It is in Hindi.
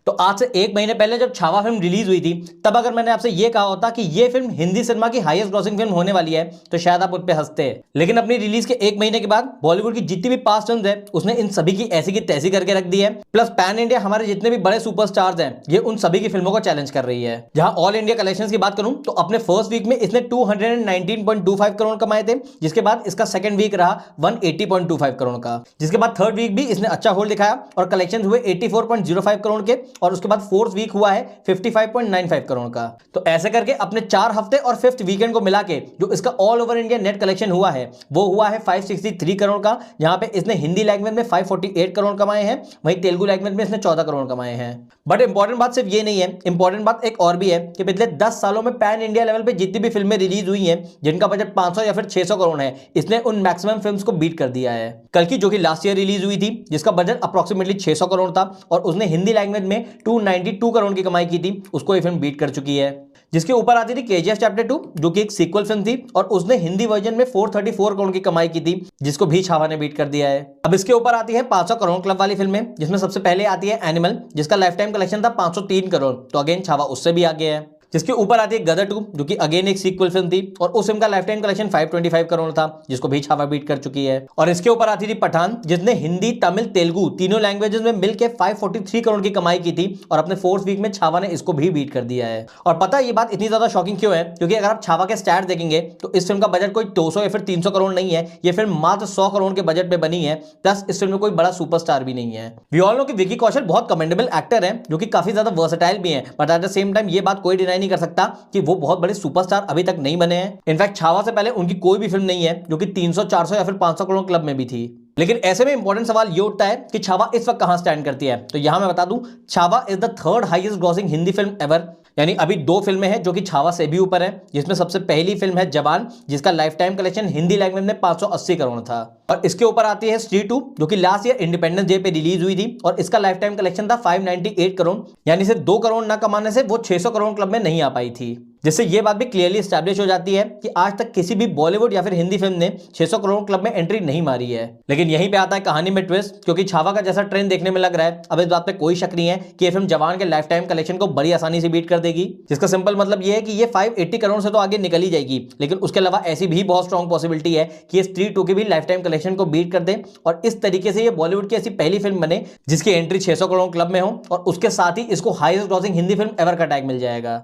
तो आज से 1 महीने पहले जब छावा फिल्म रिलीज हुई थी, तब अगर मैंने आपसे ये कहा होता कि ये फिल्म हिंदी सिनेमा की हाईएस्ट ग्रॉसिंग फिल्म होने वाली है, तो शायद आप उस पे हंसते। लेकिन अपनी रिलीज के 1 महीने के बाद बॉलीवुड की जितनी भी पास्ट फिल्म्स है, उसने इन सभी की ऐसी की तैसी करके रख दी है। प्लस पैन इंडिया हमारे जितने भी बड़े सुपरस्टार्स हैं, ये उन सभी की फिल्मों को चैलेंज कर रही है। जहां ऑल इंडिया कलेक्शंस की बात करूं तो अपने फर्स्ट वीक में इसने 219.25 करोड़ कमाए थे, जिसके बाद इसका सेकंड वीक रहा 180.25 करोड़ का, जिसके बाद थर्ड वीक भी इसने अच्छा होल्ड दिखाया और कलेक्शन हुए 84.05 करोड़ के, और उसके बाद फोर्थ वीक हुआ है 55.95 करोड़ का। तो ऐसे करके अपने 4 हफ्ते और फिफ्थ वीकेंड को मिला के जो इसका all over India net collection हुआ है, वो हुआ है 563 करोड़ का, जहां पे इसने हिंदी लैंग्वेज में 548 करोड़ कमाए हैं, वहीं तेलुगु लैंग्वेज में इसने 14 करोड़ कमाए हैं। बट इंपॉर्टेंट बात सिर्फ ये नहीं है, इंपॉर्टेंट बात एक और भी है कि पिछले 10 सालों में पैन इंडिया लेवल पे जितनी भी फिल्में रिलीज हुई हैं जिनका बजट 500 या फिर 600 करोड़ है, इसने उन मैक्सिमम फिल्म्स को बीट कर दिया है। कल की जो कि लास्ट ईयर रिलीज हुई थी, जिसका बजट अप्रोक्सीमेटली 600 करोड़ था और उसने हिंदी लैंग्वेज में 292 करोड़ की कमाई की थी, उसको ये फिल्म बीट कर चुकी है। जिसके ऊपर आती थी केजीएफ चैप्टर 2, जो कि एक सीक्वल फिल्म थी और उसने हिंदी वर्जन में 434 करोड़ की कमाई की थी, जिसको भी छावा ने बीट कर दिया है। अब इसके ऊपर आती है 500 करोड़ क्लब वाली फिल्में, जिसमें सबसे पहले आती है एनिमल, जिसका लाइफ टाइम कलेक्शन था 503 करोड़, तो अगेन छावा उससे भी आगे है। जिसके ऊपर आती है गदर 2, जो कि अगेन एक सीक्वल फिल्म थी और उस फिल्म का लाइफ टाइम कलेक्शन 525 करोड़ था, जिसको भी छावा बीट कर चुकी है। और इसके ऊपर आती थी पठान, जिसने हिंदी, तमिल, तेलुगु तीनों लैंग्वेजेस में मिलकर 543 करोड़ की कमाई की थी और अपने फोर्थ वीक में छावा ने इसको भी बीट कर दिया है। और पता है ये बात इतनी ज्यादा शॉकिंग क्यों है? क्योंकि अगर आप छावा के स्टैट देखेंगे तो इस फिल्म का बजट कोई 200 या फिर 300 करोड़ नहीं है, ये फिल्म मात्र 100 करोड़ के बजट पे बनी है। प्लस इस फिल्म में कोई बड़ा सुपरस्टार भी नहीं है। वी ऑल नो कि विकी कौशल बहुत कमेंडेबल एक्टर है, जो कि काफी ज्यादा वर्सेटाइल भी है, but at the same time ये बात कोई डिनाई नहीं कर सकता कि वो बहुत बड़े सुपरस्टार अभी तक नहीं बने हैं। इनफैक्ट छावा से पहले उनकी कोई भी फिल्म नहीं है जो कि 300, 400 या फिर 500 करोड़ क्लब में भी थी। लेकिन ऐसे में इंपॉर्टेंट सवाल ये उठता है कि छावा इस वक्त कहां स्टैंड करती है। तो यहां मैं बता दूं, Chhaava is the third highest grossing Hindi film ever. यानी अभी 2 फिल्में हैं जो कि छावा से भी ऊपर है, जिसमें सबसे पहली फिल्म है जवान, जिसका life time collection Hindi language में 580 करोड़ था। और इसके ऊपर आती है स्त्री 2, जो कि लास्ट ईयर इंडिपेंडेंस डे पे रिलीज हुई थी और इसका लाइफ टाइम कलेक्शन था 598 करोड़, यानी सिर्फ 2 करोड़ ना कमाने से वो 600 करोड़ क्लब में नहीं आ पाई थी। जिससे ये बात भी क्लियरली एस्टैब्लिश हो जाती है कि आज तक किसी भी बॉलीवुड या फिर हिंदी फिल्म ने 600 करोड़ क्लब में एंट्री नहीं मारी है। लेकिन यहीं पे आता है कहानी में ट्विस्ट, क्योंकि छावा का जैसा ट्रेंड देखने में लग रहा है, अब इस बात पे कोई शक नहीं है कि ये फिल्म जवान के लाइफ टाइम कलेक्शन को बड़ी आसानी से बीट कर देगी। जिसका सिंपल मतलब ये है कि ये 580 करोड़ से तो आगे निकल ही जाएगी, लेकिन उसके अलावा ऐसी भी बहुत स्ट्रॉन्ग पॉसिबिलिटी है कि ये स्त्री 2 की भी लाइफ टाइम कलेक्शन को बीट कर दे और इस तरीके से ये बॉलीवुड की ऐसी पहली फिल्म बने जिसकी एंट्री 600 करोड़ क्लब में हो और उसके साथ ही इसको highest grossing Hindi film ever का टैग मिल जाएगा।